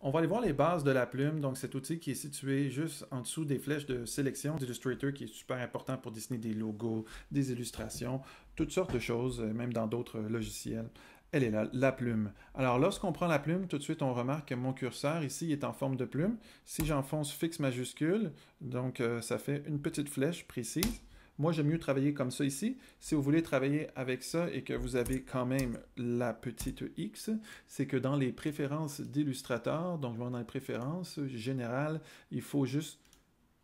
On va aller voir les bases de la plume, donc cet outil qui est situé juste en dessous des flèches de sélection d'Illustrator qui est super important pour dessiner des logos, des illustrations, toutes sortes de choses, même dans d'autres logiciels. Elle est là, la plume. Alors lorsqu'on prend la plume, tout de suite on remarque que mon curseur ici est en forme de plume. Si j'enfonce fixe majuscule, donc ça fait une petite flèche précise. Moi, j'aime mieux travailler comme ça ici. Si vous voulez travailler avec ça et que vous avez quand même la petite X, c'est que dans les préférences d'Illustrator, donc je vais dans les préférences générales, il faut juste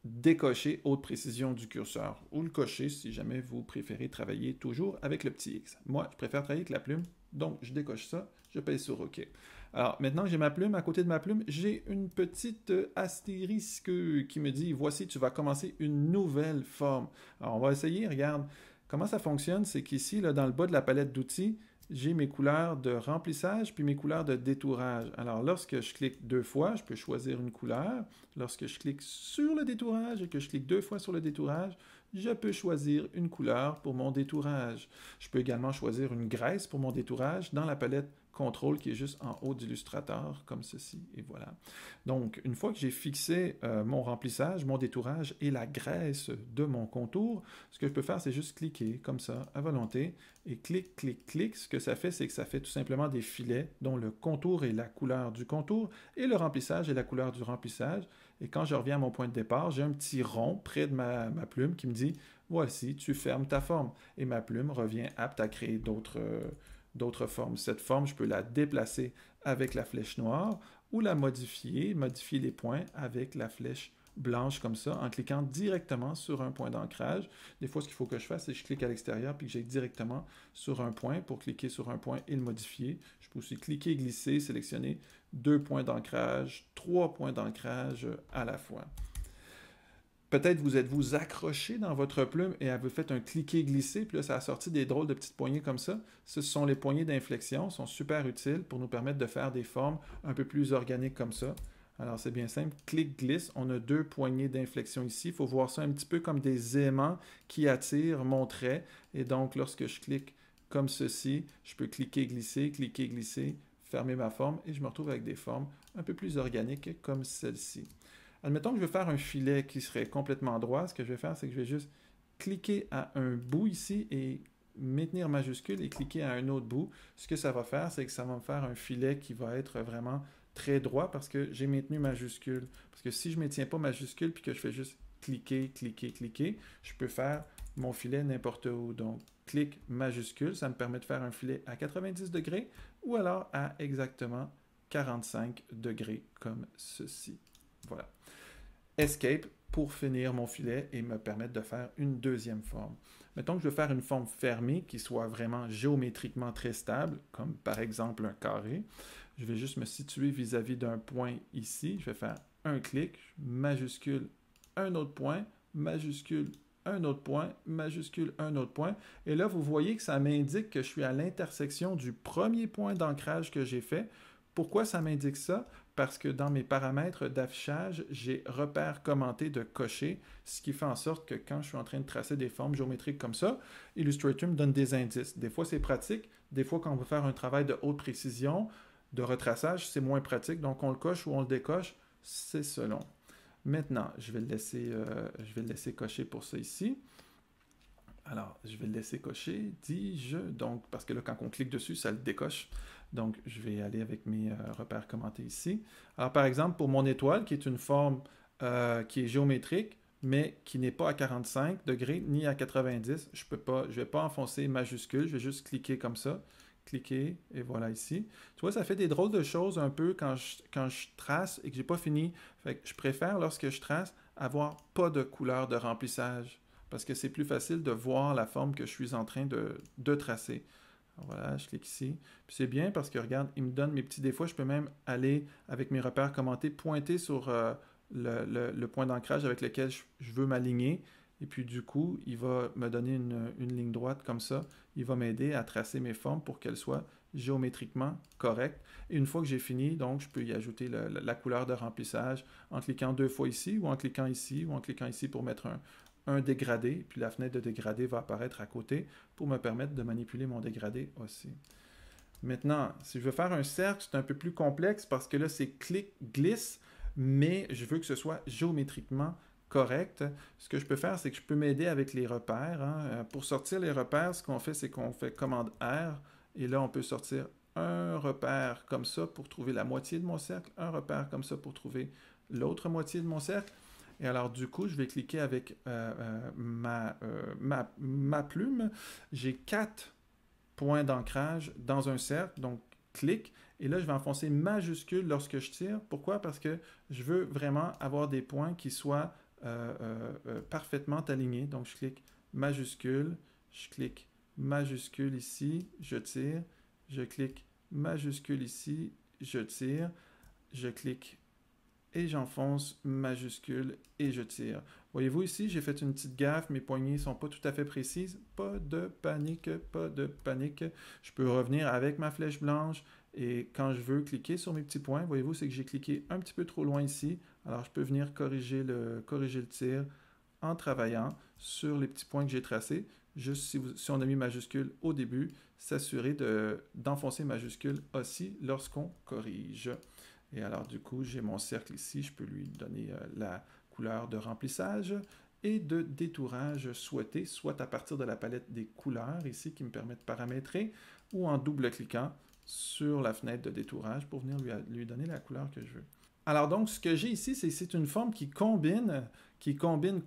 décocher haute précision du curseur ou le cocher si jamais vous préférez travailler toujours avec le petit X. Moi, je préfère travailler avec la plume, donc je décoche ça, je pèse sur OK. Alors maintenant que j'ai ma plume, à côté de ma plume, j'ai une petite astérisque qui me dit voici, tu vas commencer une nouvelle forme. Alors on va essayer, regarde. Comment ça fonctionne, c'est qu'ici, dans le bas de la palette d'outils, j'ai mes couleurs de remplissage puis mes couleurs de détourage. Alors, lorsque je clique deux fois, je peux choisir une couleur. Lorsque je clique sur le détourage et que je clique deux fois sur le détourage, je peux choisir une couleur pour mon détourage. Je peux également choisir une graisse pour mon détourage dans la palette contrôle qui est juste en haut d'Illustrator, comme ceci, et voilà. Donc, une fois que j'ai fixé mon remplissage, mon détourage et la graisse de mon contour, ce que je peux faire, c'est juste cliquer comme ça, à volonté, et clic, clic, clic. Ce que ça fait, c'est que ça fait tout simplement des filets dont le contour est la couleur du contour et le remplissage est la couleur du remplissage. Et quand je reviens à mon point de départ, j'ai un petit rond près de ma plume qui me dit « Voici, tu fermes ta forme ». Et ma plume revient apte à créer d'autres formes. Cette forme, je peux la déplacer avec la flèche noire ou la modifier les points avec la flèche blanche comme ça, en cliquant directement sur un point d'ancrage. Des fois, ce qu'il faut que je fasse, c'est que je clique à l'extérieur puis que j'aille directement sur un point pour cliquer sur un point et le modifier. Je peux aussi cliquer, glisser, sélectionner deux points d'ancrage, trois points d'ancrage à la fois. Peut-être vous êtes-vous accroché dans votre plume et vous faites un cliquer-glisser, puis là, ça a sorti des drôles de petites poignées comme ça. Ce sont les poignées d'inflexion, sont super utiles pour nous permettre de faire des formes un peu plus organiques comme ça. Alors, c'est bien simple. Clic-glisse, on a deux poignées d'inflexion ici. Il faut voir ça un petit peu comme des aimants qui attirent mon trait. Et donc, lorsque je clique comme ceci, je peux cliquer-glisser, fermer ma forme et je me retrouve avec des formes un peu plus organiques comme celle-ci. Admettons que je veux faire un filet qui serait complètement droit. Ce que je vais faire, c'est que je vais juste cliquer à un bout ici et maintenir majuscule et cliquer à un autre bout. Ce que ça va faire, c'est que ça va me faire un filet qui va être vraiment très droit parce que j'ai maintenu majuscule. Parce que si je ne maintiens pas majuscule puis que je fais juste cliquer, je peux faire mon filet n'importe où. Donc, clic majuscule, ça me permet de faire un filet à 90 degrés ou alors à exactement 45 degrés comme ceci. Voilà. Escape pour finir mon filet et me permettre de faire une deuxième forme. Mettons que je veux faire une forme fermée qui soit vraiment géométriquement très stable, comme par exemple un carré. Je vais juste me situer vis-à-vis d'un point ici. Je vais faire un clic, majuscule, un autre point, majuscule, un autre point, majuscule, un autre point. Et là, vous voyez que ça m'indique que je suis à l'intersection du premier point d'ancrage que j'ai fait. Pourquoi ça m'indique ça? Parce que dans mes paramètres d'affichage, j'ai repère commenté de cocher, ce qui fait en sorte que quand je suis en train de tracer des formes géométriques comme ça, Illustrator me donne des indices. Des fois, c'est pratique. Des fois, quand on veut faire un travail de haute précision, de retraçage, c'est moins pratique. Donc, on le coche ou on le décoche, c'est selon. Maintenant, je vais le laisser cocher pour ça ici. Alors, je vais le laisser cocher, dis-je, donc, parce que là, quand on clique dessus, ça le décoche. Donc, je vais aller avec mes repères commentés ici. Alors, par exemple, pour mon étoile, qui est une forme qui est géométrique, mais qui n'est pas à 45 degrés ni à 90, je ne vais pas enfoncer majuscule, je vais juste cliquer comme ça. Cliquer, et voilà ici. Tu vois, ça fait des drôles de choses un peu quand je trace et que j'ai pas fini. Fait que je préfère, lorsque je trace, avoir pas de couleur de remplissage parce que c'est plus facile de voir la forme que je suis en train de tracer. Voilà, je clique ici. Puis c'est bien parce que, regarde, il me donne mes petits défauts. Je peux même aller, avec mes repères commentés, pointer sur le point d'ancrage avec lequel je veux m'aligner. Et puis, du coup, il va me donner une ligne droite comme ça. Il va m'aider à tracer mes formes pour qu'elles soient géométriquement correctes. Et une fois que j'ai fini, donc, je peux y ajouter la couleur de remplissage en cliquant deux fois ici, ou en cliquant ici, ou en cliquant ici pour mettre un dégradé, puis la fenêtre de dégradé va apparaître à côté pour me permettre de manipuler mon dégradé aussi. Maintenant, si je veux faire un cercle, c'est un peu plus complexe parce que là, c'est clic, glisse, mais je veux que ce soit géométriquement correct. Ce que je peux faire, c'est que je peux m'aider avec les repères, hein. Pour sortir les repères, ce qu'on fait, c'est qu'on fait commande R, et là, on peut sortir un repère comme ça pour trouver la moitié de mon cercle, un repère comme ça pour trouver l'autre moitié de mon cercle. Et alors, du coup, je vais cliquer avec ma plume. J'ai 4 points d'ancrage dans un cercle, donc clic, et là je vais enfoncer majuscule lorsque je tire. Pourquoi? Parce que je veux vraiment avoir des points qui soient parfaitement alignés. Donc je clique majuscule, je clique majuscule ici, je tire, je clique majuscule ici, je tire, je clique et j'enfonce majuscule et je tire. Voyez-vous ici, j'ai fait une petite gaffe, mes poignées ne sont pas tout à fait précises. Pas de panique, pas de panique. Je peux revenir avec ma flèche blanche et quand je veux cliquer sur mes petits points, voyez-vous, c'est que j'ai cliqué un petit peu trop loin ici. Alors je peux venir corriger le tir en travaillant sur les petits points que j'ai tracés. Juste si on a mis majuscule au début, s'assurer d'enfoncer majuscule aussi lorsqu'on corrige. Et alors, du coup, j'ai mon cercle ici. Je peux lui donner la couleur de remplissage et de détourage souhaité, soit à partir de la palette des couleurs ici qui me permet de paramétrer, ou en double-cliquant sur la fenêtre de détourage pour venir lui donner la couleur que je veux. Alors donc, ce que j'ai ici, c'est une forme qui combine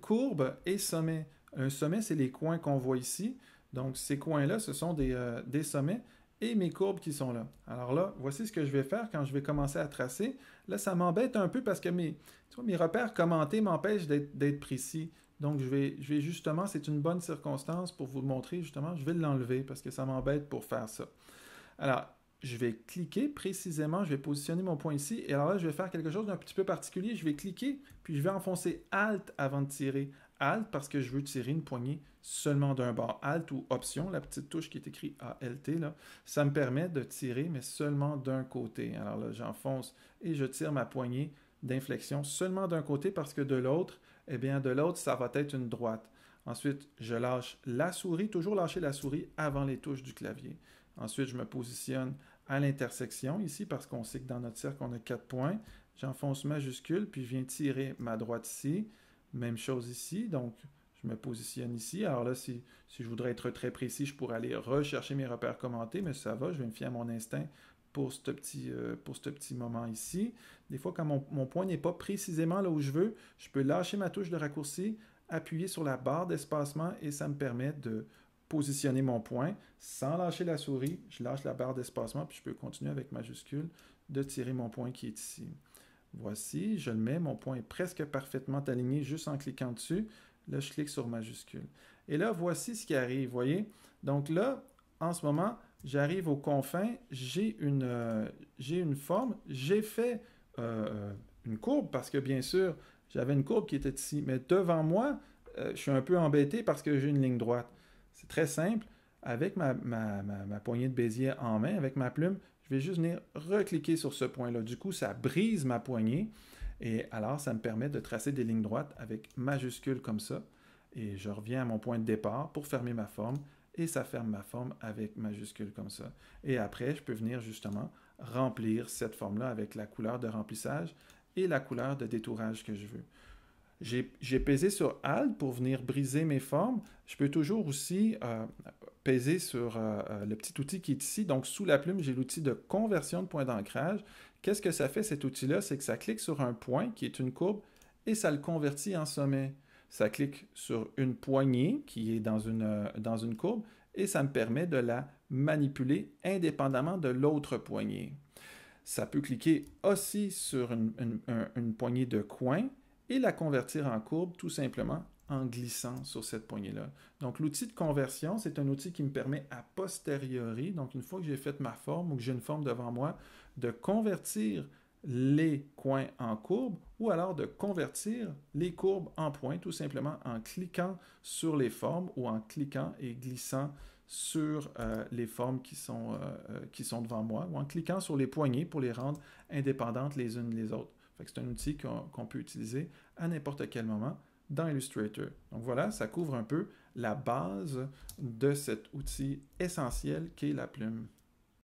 courbe et sommet. Un sommet, c'est les coins qu'on voit ici. Donc, ces coins-là, ce sont des sommets et mes courbes qui sont là. Alors là, voici ce que je vais faire quand je vais commencer à tracer. Là, ça m'embête un peu parce que mes repères commentés m'empêchent d'être précis. Donc, je vais justement, c'est une bonne circonstance pour vous le montrer, justement, je vais l'enlever parce que ça m'embête pour faire ça. Alors, je vais cliquer précisément, je vais positionner mon point ici, et alors là, je vais faire quelque chose d'un petit peu particulier. Je vais cliquer, puis je vais enfoncer Alt avant de tirer. Alt parce que je veux tirer une poignée seulement d'un bord. Alt ou Option, la petite touche qui est écrite ALT, là, ça me permet de tirer, mais seulement d'un côté. Alors là, j'enfonce et je tire ma poignée d'inflexion seulement d'un côté parce que de l'autre, eh bien, de l'autre, ça va être une droite. Ensuite, je lâche la souris, toujours lâcher la souris avant les touches du clavier. Ensuite, je me positionne à l'intersection ici parce qu'on sait que dans notre cercle, on a 4 points. J'enfonce majuscule, puis je viens tirer ma droite ici. Même chose ici, donc je me positionne ici. Alors là, si je voudrais être très précis, je pourrais aller rechercher mes repères commentés, mais ça va, je vais me fier à mon instinct pour ce petit moment ici. Des fois, quand mon point n'est pas précisément là où je veux, je peux lâcher ma touche de raccourci, appuyer sur la barre d'espacement et ça me permet de positionner mon point sans lâcher la souris. Je lâche la barre d'espacement puis je peux continuer avec majuscule de tirer mon point qui est ici. Voici, je le mets, mon point est presque parfaitement aligné juste en cliquant dessus. Là, je clique sur majuscule. Et là, voici ce qui arrive, voyez? Donc là, en ce moment, j'arrive aux confins, j'ai une forme, j'ai fait une courbe parce que bien sûr, j'avais une courbe qui était ici. Mais devant moi, je suis un peu embêté parce que j'ai une ligne droite. C'est très simple. Avec ma poignée de Bézier en main, avec ma plume, je vais juste venir recliquer sur ce point-là. Du coup, ça brise ma poignée. Et alors, ça me permet de tracer des lignes droites avec majuscule comme ça. Et je reviens à mon point de départ pour fermer ma forme. Et ça ferme ma forme avec majuscule comme ça. Et après, je peux venir justement remplir cette forme-là avec la couleur de remplissage et la couleur de détourage que je veux. J'ai pesé sur Alt pour venir briser mes formes. Je peux toujours aussi peser sur le petit outil qui est ici. Donc, sous la plume, j'ai l'outil de conversion de point d'ancrage. Qu'est-ce que ça fait, cet outil-là? C'est que ça clique sur un point qui est une courbe et ça le convertit en sommet. Ça clique sur une poignée qui est dans une courbe et ça me permet de la manipuler indépendamment de l'autre poignée. Ça peut cliquer aussi sur une poignée de coin et la convertir en courbe tout simplement en glissant sur cette poignée-là. Donc l'outil de conversion, c'est un outil qui me permet a posteriori, donc une fois que j'ai fait ma forme ou que j'ai une forme devant moi, de convertir les coins en courbes ou alors de convertir les courbes en points tout simplement en cliquant sur les formes ou en cliquant et glissant sur les formes qui sont devant moi ou en cliquant sur les poignées pour les rendre indépendantes les unes des autres. C'est un outil qu'on peut utiliser à n'importe quel moment dans Illustrator. Donc voilà, ça couvre un peu la base de cet outil essentiel qu'est la plume.